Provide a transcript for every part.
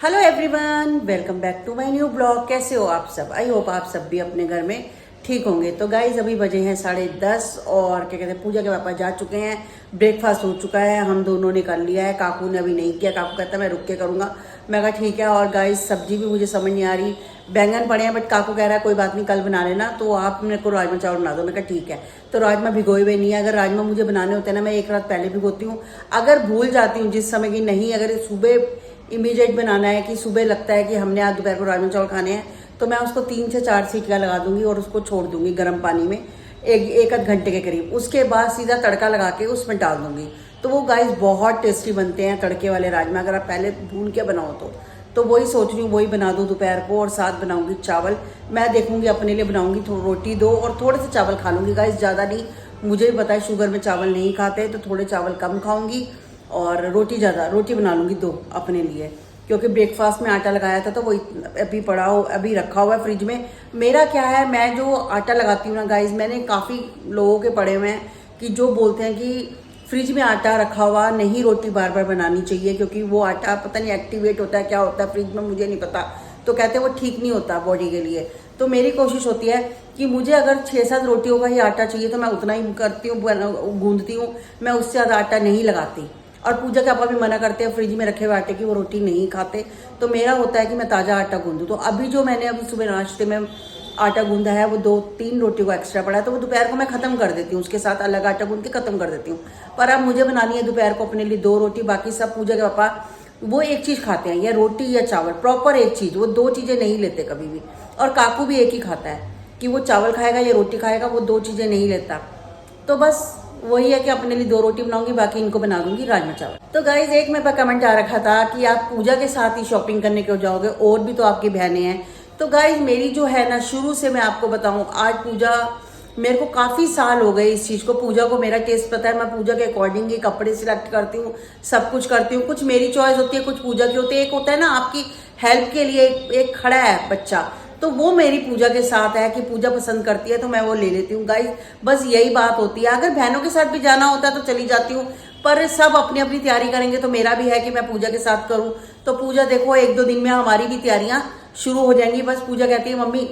Hello everyone, welcome back to my new blog. कैसे हो आप सब? आई होप आप सब भी अपने घर में ठीक होंगे। तो गाइज अभी बजे हैं 10:30 और क्या कहते हैं, पूजा के पापा जा चुके हैं, ब्रेकफास्ट हो चुका है, हम दोनों ने कर लिया है, काकू ने अभी नहीं किया। काकू कहता है मैं रुक के करूंगा, मैं कहा ठीक है। और गाइज सब्जी भी मुझे समझ नहीं आ रही, बैंगन पड़े हैं बट काकू कह रहा है कोई बात नहीं कल बना लेना, तो आप मेरे को राजमा चावल बना दो। मैं कहा ठीक है। तो राजमा भिगोए हुए नहीं है, अगर राजमा मुझे बनाने होते हैं ना मैं एक रात पहले भिगोती हूँ। अगर भूल जाती हूँ जिस समय की नहीं, अगर सुबह इमीडिएट बनाना है कि सुबह लगता है कि हमने आज दोपहर को राजमा चावल खाने हैं, तो मैं उसको 3 से 4 सीटियाँ लगा दूंगी और उसको छोड़ दूंगी गर्म पानी में एक आध घंटे के करीब। उसके बाद सीधा तड़का लगा के उसमें डाल दूंगी। तो वो गाइस बहुत टेस्टी बनते हैं तड़के वाले राजमा, अगर आप पहले भून के बनाओ तो वही सोच रही हूँ, वही बना दूँ दोपहर को। और साथ बनाऊंगी चावल, मैं देखूंगी अपने लिए बनाऊंगी रोटी 2 और थोड़े से चावल खा लूंगी गाइस, ज़्यादा नहीं। मुझे भी पता है शुगर में चावल नहीं खाते, तो थोड़े चावल कम खाऊंगी और रोटी बना लूंगी 2 अपने लिए, क्योंकि ब्रेकफास्ट में आटा लगाया था तो वो अभी अभी रखा हुआ है फ्रिज में। मेरा क्या है, मैं जो आटा लगाती हूँ ना गाइज, मैंने काफ़ी लोगों के पढ़े हुए हैं कि जो बोलते हैं कि फ्रिज में आटा रखा हुआ नहीं रोटी बार बार बनानी चाहिए, क्योंकि वो आटा पता नहीं एक्टिवेट होता है क्या होता है फ्रिज में, मुझे नहीं पता। तो कहते हैं वो ठीक नहीं होता बॉडी के लिए। तो मेरी कोशिश होती है कि मुझे अगर 6-7 रोटियों का ही आटा चाहिए तो मैं उतना ही करती हूँ, गूंदती हूँ, मैं उससे ज़्यादा आटा नहीं लगाती। और पूजा के पापा भी मना करते हैं फ्रिज में रखे हुए आटे की, वो रोटी नहीं खाते। तो मेरा होता है कि मैं ताज़ा आटा गूंदूँ। तो अभी जो मैंने अभी सुबह नाश्ते में आटा गूंदा है वो 2-3 रोटी को एक्स्ट्रा पड़ा है, तो वो दोपहर को मैं ख़त्म कर देती हूँ, उसके साथ अलग आटा गूंद के ख़त्म कर देती हूँ। पर अब मुझे बनानी है दोपहर को अपने लिए 2 रोटी। बाकी सब पूजा के पापा वो एक चीज़ खाते हैं, या रोटी या चावल, प्रॉपर एक चीज़, वो 2 चीज़ें नहीं लेते कभी भी। और काकू भी एक ही खाता है कि वो चावल खाएगा या रोटी खाएगा, वो 2 चीज़ें नहीं लेता। तो बस वही है कि अपने लिए 2 रोटी बनाऊंगी, बाकी इनको बना दूंगी राजमा चावल। तो गाइज एक मेरे पास कमेंट आ रखा था कि आप पूजा के साथ ही शॉपिंग करने क्यों जाओगे, और भी तो आपकी बहनें हैं। तो गाइज मेरी जो है ना, शुरू से मैं आपको बताऊं, आज पूजा मेरे को काफ़ी साल हो गए इस चीज़ को। पूजा को मेरा टेस्ट पता है, मैं पूजा के अकॉर्डिंग ही कपड़े सिलेक्ट करती हूँ, सब कुछ करती हूँ। कुछ मेरी चॉइस होती है, कुछ पूजा की होती है। एक होता है ना आपकी हेल्प के लिए एक खड़ा है बच्चा, तो वो मेरी पूजा के साथ है कि पूजा पसंद करती है तो मैं वो ले लेती हूँ गाइस। बस यही बात होती है। अगर बहनों के साथ भी जाना होता है तो चली जाती हूँ, पर सब अपनी अपनी तैयारी करेंगे, तो मेरा भी है कि मैं पूजा के साथ करूँ। तो पूजा देखो 1-2 दिन में हमारी भी तैयारियां शुरू हो जाएंगी। बस पूजा कहती है मम्मी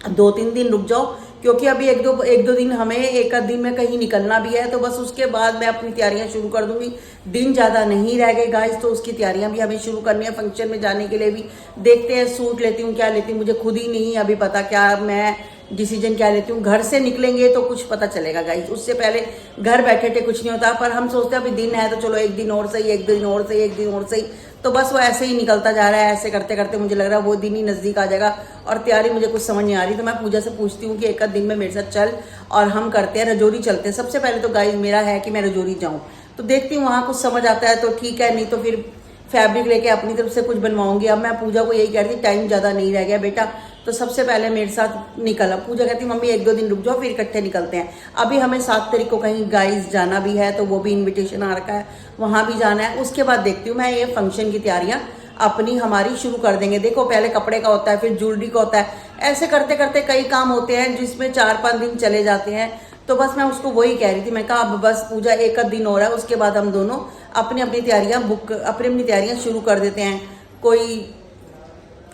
2-3 दिन रुक जाओ, क्योंकि अभी एक दो दिन हमें एक आध दिन में कहीं निकलना भी है, तो बस उसके बाद मैं अपनी तैयारियां शुरू कर दूंगी। दिन ज़्यादा नहीं रह गए गाइस, तो उसकी तैयारियां भी हमें शुरू करनी है। फंक्शन में जाने के लिए भी देखते हैं सूट लेती हूँ क्या लेती हूँ, मुझे खुद ही नहीं अभी पता क्या मैं डिसीजन क्या लेती हूँ। घर से निकलेंगे तो कुछ पता चलेगा गाइस, उससे पहले घर बैठे थे कुछ नहीं होता। पर हम सोचते हैं अभी दिन है तो चलो 1 दिन और सही, 1 दिन और सही, 1 दिन और सही। तो बस वो ऐसे ही निकलता जा रहा है। ऐसे करते करते मुझे लग रहा है वो दिन ही नज़दीक आ जाएगा और तैयारी मुझे कुछ समझ नहीं आ रही। तो मैं पूजा से पूछती हूँ कि एक आध दिन में मेरे साथ चल और हम करते हैं, रजौरी चलते हैं। सबसे पहले तो गाइस मेरा है कि मैं रजौरी जाऊँ, तो देखती हूँ वहाँ कुछ समझ आता है तो ठीक है, नहीं तो फिर फैब्रिक लेके अपनी तरफ से कुछ बनवाऊंगी। अब मैं पूजा को यही कह रही थी टाइम ज़्यादा नहीं रह गया बेटा, तो सबसे पहले मेरे साथ निकल। अब पूजा कहती मम्मी 1-2 दिन रुक जाओ फिर इकट्ठे निकलते हैं। अभी हमें 7 तारीख को कहीं गाइस जाना भी है, तो वो भी इनविटेशन आ रखा है, वहाँ भी जाना है। उसके बाद देखती हूँ मैं ये फंक्शन की तैयारियाँ अपनी हमारी शुरू कर देंगे। देखो पहले कपड़े का होता है, फिर ज्वेलरी का होता है, ऐसे करते करते कई काम होते हैं जिसमें 4-5 दिन चले जाते हैं। तो बस मैं उसको वही कह रही थी, मैं कहा अब बस पूजा एक आध दिन हो रहा है, उसके बाद हम दोनों अपनी अपनी तैयारियां शुरू कर देते हैं। कोई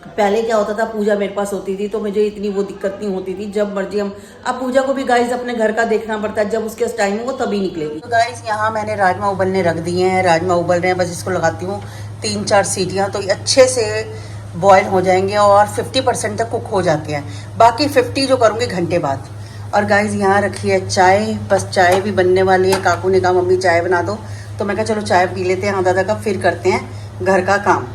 पहले क्या होता था, पूजा मेरे पास होती थी तो मुझे इतनी वो दिक्कत नहीं होती थी, जब मर्जी हम। अब पूजा को भी गाइस अपने घर का देखना पड़ता है, जब उसके टाइम हो तभी निकलेगी। तो गाइस यहाँ मैंने राजमा उबलने रख दिए हैं, राजमा उबल रहे हैं, बस इसको लगाती हूँ 3-4 सीटियाँ, तो ये अच्छे से बॉयल हो जाएंगे और 50% तक कुक हो जाते हैं। बाकी 50 जो करूँगी घंटे बाद। और गाइस यहाँ रखी है चाय, बस चाय भी बनने वाली है। काकू ने कहा मम्मी चाय बना दो, तो मैं कहा चलो चाय पी लेते हैं आधा कप, फिर करते हैं घर का काम।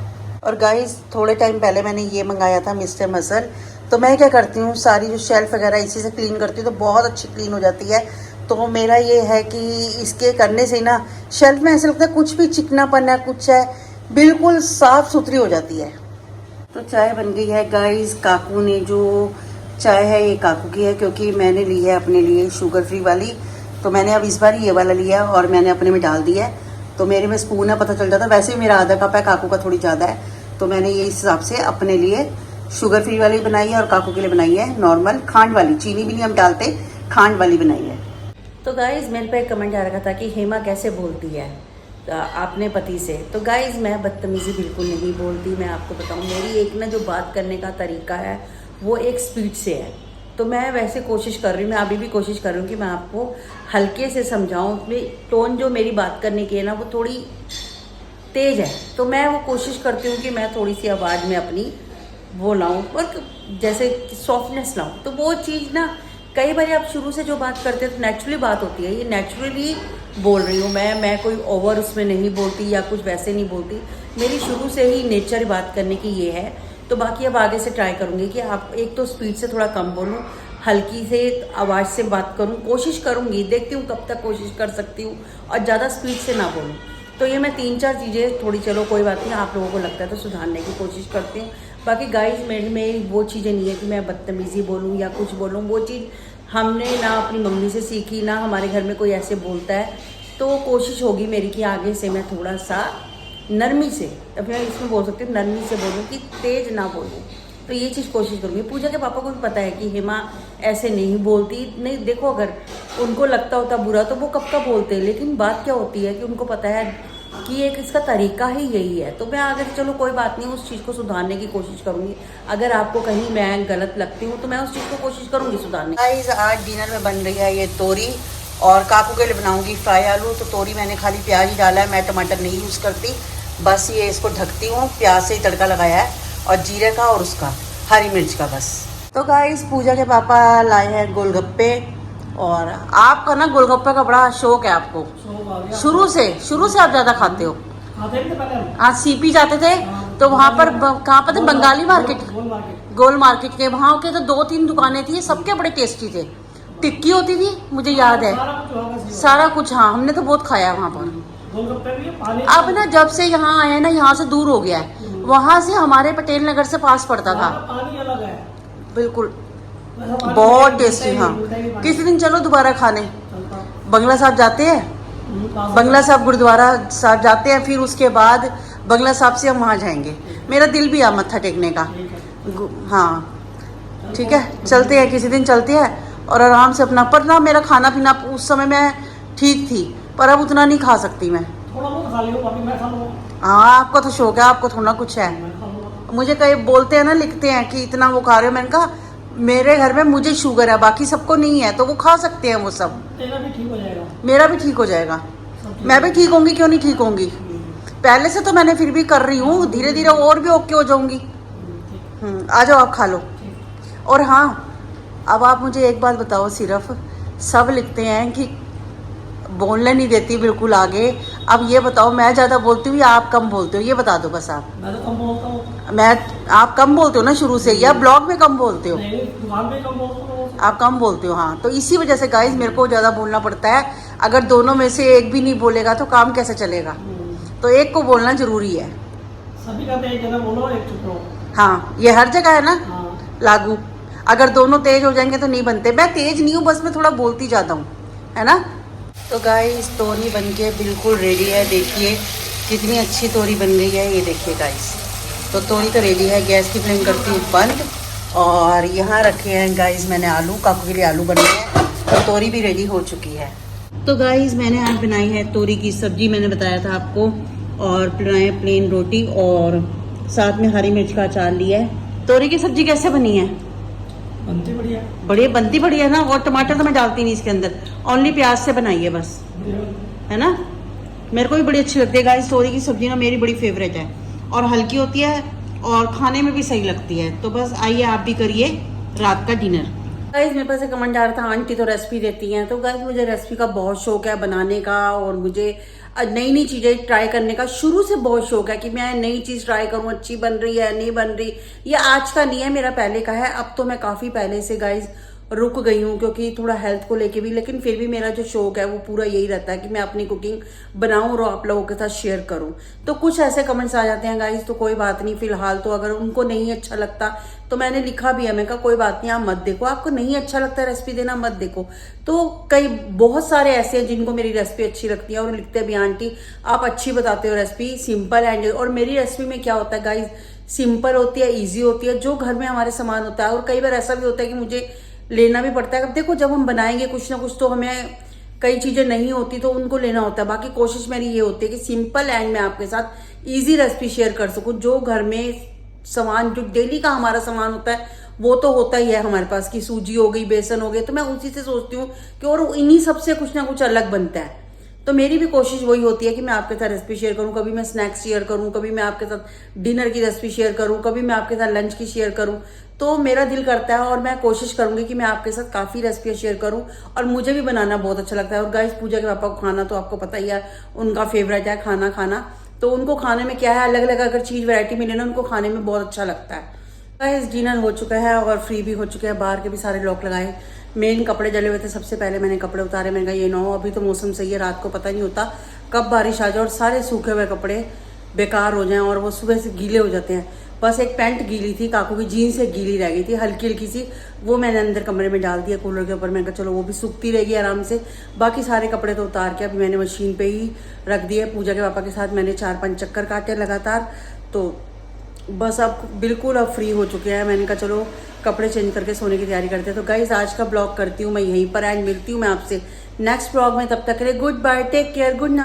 और गाइस थोड़े टाइम पहले मैंने ये मंगाया था मिस्टर मसल। तो मैं क्या करती हूँ, सारी जो शेल्फ वगैरह इसी से क्लीन करती हूँ, तो बहुत अच्छी क्लीन हो जाती है। तो मेरा ये है कि इसके करने से ना शेल्फ में ऐसा लगता है कुछ भी चिकनापन है कुछ है, बिल्कुल साफ़ सुथरी हो जाती है। तो चाय बन गई है गाइस। काकू ने जो चाय है ये काकू की है, क्योंकि मैंने ली है अपने लिए शुगर फ्री वाली। तो मैंने अब इस बार ये वाला लिया और मैंने अपने में डाल दिया है, तो मेरे में स्पून है पता चल जाता। वैसे भी मेरा आधा कप है, काकू का थोड़ी ज़्यादा है, तो मैंने ये इस हिसाब से अपने लिए शुगर फ्री वाली बनाई है और काकू के लिए बनाई है नॉर्मल खांड वाली, चीनी भी नहीं हम डालते, खांड वाली बनाई है। तो गाइज मेरे पे एक कमेंट आ रखा था कि हेमा कैसे बोलती है, अपने पति से। तो गाइज मैं बदतमीज़ी बिल्कुल नहीं बोलती। मैं आपको बताऊँ, मेरी एक ना जो बात करने का तरीका है वो एक स्पीड से है। तो मैं वैसे कोशिश कर रही हूँ, मैं अभी भी कोशिश कर रही हूँ कि मैं आपको हल्के से समझाऊँ। टोन जो मेरी बात करने की है ना वो थोड़ी तेज़ है, तो मैं वो कोशिश करती हूँ कि मैं थोड़ी सी आवाज़ में अपनी वो लाऊं और जैसे सॉफ्टनेस लाऊं। तो वो चीज़ ना कई बार आप शुरू से जो बात करते हैं तो नेचुरली बात होती है, ये नेचुरली बोल रही हूँ मैं कोई ओवर उसमें नहीं बोलती या कुछ वैसे नहीं बोलती। मेरी शुरू से ही नेचर बात करने की ये है। तो बाकी अब आगे से ट्राई करूँगी कि आप एक तो स्पीड से थोड़ा कम बोलूँ, हल्की से आवाज़ से बात करूँ, कोशिश करूँगी, देखती हूँ कब तक कोशिश कर सकती हूँ, और ज़्यादा स्पीड से ना बोलूँ। तो ये मैं 3-4 चीज़ें थोड़ी, चलो कोई बात नहीं, आप लोगों को लगता है तो सुधारने की कोशिश करती हूँ। बाकी गाइस मेरे में वो चीज़ें नहीं है कि मैं बदतमीज़ी बोलूँ या कुछ बोलूँ। वो चीज़ हमने ना अपनी मम्मी से सीखी, ना हमारे घर में कोई ऐसे बोलता है। तो कोशिश होगी मेरी कि आगे से मैं थोड़ा सा नरमी से, अब मैं इसमें बोल सकती हूँ नरमी से बोलूँ कि तेज़ ना बोलूँ। तो ये चीज़ कोशिश करूँगी। पूजा के पापा को भी पता है कि हेमा ऐसे नहीं बोलती। नहीं देखो, अगर उनको लगता होता बुरा तो वो कब का बोलते हैं, लेकिन बात क्या होती है कि उनको पता है कि एक इसका तरीका ही यही है। तो मैं अगर चलो कोई बात नहीं, उस चीज़ को सुधारने की कोशिश करूँगी। अगर आपको कहीं मैं गलत लगती हूँ तो मैं उस चीज़ को कोशिश करूँगी सुधारने की। आज डिनर में बन रही है ये तोरी, और काकू के लिए बनाऊँगी फ्राई आलू। तो तोरी मैंने खाली प्याज ही डाला है, मैं टमाटर नहीं यूज़ करती। बस ये इसको ढकती हूँ, प्याज से ही तड़का लगाया है, और जीरे का और उसका हरी मिर्च का बस। तो गाइस पूजा के पापा लाए हैं गोलगप्पे, और आपका ना गोलगप्पे का बड़ा शौक है आपको, शुरू से आप ज़्यादा खाते हो। आज सीपी जाते थे तो वहाँ पर कहाँ पर थे, बंगाली मार्केट, गोल मार्केट के वहाँ के तो 2-3 दुकानें थी, सबके बड़े टेस्टी थे। टिक्की होती थी, मुझे याद है सारा कुछ। हाँ हमने तो बहुत खाया वहाँ पर। अब ना जब से यहाँ आए ना, यहाँ से दूर हो गया है, वहाँ से हमारे पटेल नगर से पास पड़ता था। पानी अलग है बिल्कुल, बहुत टेस्टी। हाँ किसी दिन चलो दोबारा खाने, बंगला साहब जाते हैं, बंगला साहब गुरुद्वारा साहब जाते हैं, फिर उसके बाद बंगला साहब से हम वहाँ जाएंगे। मेरा दिल भी आ मत्था टेकने का। हाँ ठीक है, चलते हैं किसी दिन, चलते हैं और आराम से अपना। पर ना मेरा खाना पीना उस समय मैं ठीक थी, पर अब उतना नहीं खा सकती मैं। थोड़ा बहुत खा लियो, बाकी मैं खा लूँगा। हाँ आपको तो शौक है, आपको थोड़ा कुछ है। मुझे कई बोलते हैं ना, लिखते हैं कि इतना वो खा रहे हो। मैंने कहा मेरे घर में मुझे शुगर है, बाकी सबको नहीं है, तो वो खा सकते हैं वो सब। तेरा भी ठीक हो जाएगा, मेरा भी ठीक हो जाएगा, मैं भी ठीक होंगी, क्यों नहीं ठीक होंगी। पहले से तो मैंने फिर भी कर रही हूँ, धीरे धीरे और भी ओके हो जाऊंगी। आ जाओ आप खा लो। और हाँ अब आप मुझे एक बात बताओ, सिर्फ सब लिखते हैं कि बोलने नहीं देती बिल्कुल आगे। अब ये बताओ, मैं ज़्यादा बोलती हूँ या आप कम बोलते हो, ये बता दो बस आप। मैं तो कम बोलता हूँ। आप कम बोलते हो ना शुरू से, या ब्लॉग में कम बोलते हो? नहीं, दुकान पे कम बोलता हूँ। आप कम बोलते हो, हाँ। तो इसी वजह से गाइस मेरे को ज़्यादा बोलना पड़ता है। अगर दोनों में से एक भी नहीं बोलेगा तो काम कैसे चलेगा। तो एक को बोलना जरूरी है। सभी कहते हैं एक जना बोलो एक चुप रहो। हाँ ये हर जगह है ना हाँ। लागू। अगर दोनों तेज हो जाएंगे तो नहीं बनते। मैं तेज नहीं हूँ, बस मैं थोड़ा बोलती ज़्यादा हूँ, है ना। तो गाइस तोरी बनके बिल्कुल रेडी है। देखिए कितनी अच्छी तोरी बन गई है, ये देखिए गाइस। तो तोरी तो रेडी है, गैस की फ्लेम करती हूँ बंद। और यहाँ रखे हैं गाइस मैंने आलू, काकू के लिए आलू बने हैं, तो तोरी भी रेडी हो चुकी है। तो गाइस मैंने आज बनाई है तोरी की सब्जी, मैंने बताया था आपको, और बनाए प्लेन रोटी, और साथ में हरी मिर्च का अचार लिया है। तोरी की सब्जी कैसे बनी है? बनती बढ़िया, बनती बढ़िया ना। और टमाटर तो मैं डालती नहीं इसके अंदर, ओनली प्याज से बनाई है बस, है ना। मेरे को भी बड़ी अच्छी लगती है गाइस तोरी की सब्जी ना, मेरी बड़ी फेवरेट है, और हल्की होती है और खाने में भी सही लगती है। तो बस आइए आप भी करिए रात का डिनर। गाइस मेरे पास एक कमेंट आ रहा था, आंटी तो रेसिपी देती हैं। तो गाइस मुझे रेसिपी का बहुत शौक है बनाने का, और मुझे नई नई चीज़ें ट्राई करने का शुरू से बहुत शौक है कि मैं नई चीज़ ट्राई करूँ, अच्छी बन रही है नहीं बन रही। ये आज का नहीं है, मेरा पहले का है। अब तो मैं काफ़ी पहले से गाइस रुक गई हूँ, क्योंकि थोड़ा हेल्थ को लेके भी, लेकिन फिर भी मेरा जो शौक है वो पूरा यही रहता है कि मैं अपनी कुकिंग बनाऊं और आप लोगों के साथ शेयर करूं। तो कुछ ऐसे कमेंट्स आ जाते हैं गाइस, तो कोई बात नहीं, फिलहाल तो अगर उनको नहीं अच्छा लगता तो मैंने लिखा भी है, मैं कहा कोई बात नहीं, आप मत देखो, आपको नहीं अच्छा लगता रेसिपी देना मत देखो। तो कई बहुत सारे ऐसे हैं जिनको मेरी रेसिपी अच्छी लगती है और लिखते हैं भी आंटी आप अच्छी बताते हो रेसिपी, सिंपल एंड। और मेरी रेसिपी में क्या होता है गाइस, सिंपल होती है, ईजी होती है, जो घर में हमारे सामान होता है। और कई बार ऐसा भी होता है कि मुझे लेना भी पड़ता है। अब देखो जब हम बनाएंगे कुछ ना कुछ तो हमें कई चीजें नहीं होती तो उनको लेना होता है। बाकी कोशिश मेरी ये होती है कि सिंपल एंड मैं आपके साथ इजी रेसिपी शेयर कर सकूं। जो घर में सामान, जो डेली का हमारा सामान होता है वो तो होता ही है हमारे पास, की सूजी हो गई, बेसन हो गया, तो मैं उसी से सोचती हूँ कि और इन्हीं सबसे कुछ ना कुछ अलग बनता है। तो मेरी भी कोशिश वही होती है कि मैं आपके साथ रेसिपी शेयर करूं, कभी मैं स्नैक्स शेयर करूं, कभी मैं आपके साथ डिनर की रेसिपी शेयर करूं, कभी मैं आपके साथ लंच की शेयर करूं। तो मेरा दिल करता है और मैं कोशिश करूंगी कि मैं आपके साथ काफी रेसिपियां शेयर करूं, और मुझे भी बनाना बहुत अच्छा लगता है। और गाइस, पूजा के पापा को खाना तो आपको पता ही है, उनका फेवरेट है खाना खाना। तो उनको खाने में क्या है, अलग अलग अगर चीज वैरायटी मिले ना, उनको खाने में बहुत अच्छा लगता है। गाइस, डिनर हो चुका है और फ्री भी हो चुके हैं, बाहर के भी सारे लॉक लगाए। मेन कपड़े जले हुए थे, सबसे पहले मैंने कपड़े उतारे। मैंने कहा ये ना हो, अभी तो मौसम सही है, रात को पता नहीं होता कब बारिश आ जाए और सारे सूखे हुए कपड़े बेकार हो जाएं और वो सुबह से गीले हो जाते हैं। बस एक पैंट गीली थी, काकू की जीन्स से गीली रह गई थी हल्की हल्की सी, वो मैंने अंदर कमरे में डाल दिया कूलर के ऊपर। मैंने कहा चलो वो भी सूखती रहेगी आराम से। बाकी सारे कपड़े तो उतार के अभी मैंने मशीन पे ही रख दिए। पूजा के पापा के साथ मैंने 4-5 चक्कर काटे लगातार, तो बस अब बिल्कुल अब फ्री हो चुके हैं। मैंने कहा चलो कपड़े चेंज करके सोने की तैयारी करते हैं। तो गाइज, आज का ब्लॉग करती हूँ मैं यहीं पर एंड मिलती हूँ मैं आपसे नेक्स्ट ब्लॉग में। तब तक के लिए goodbye, take care, good night.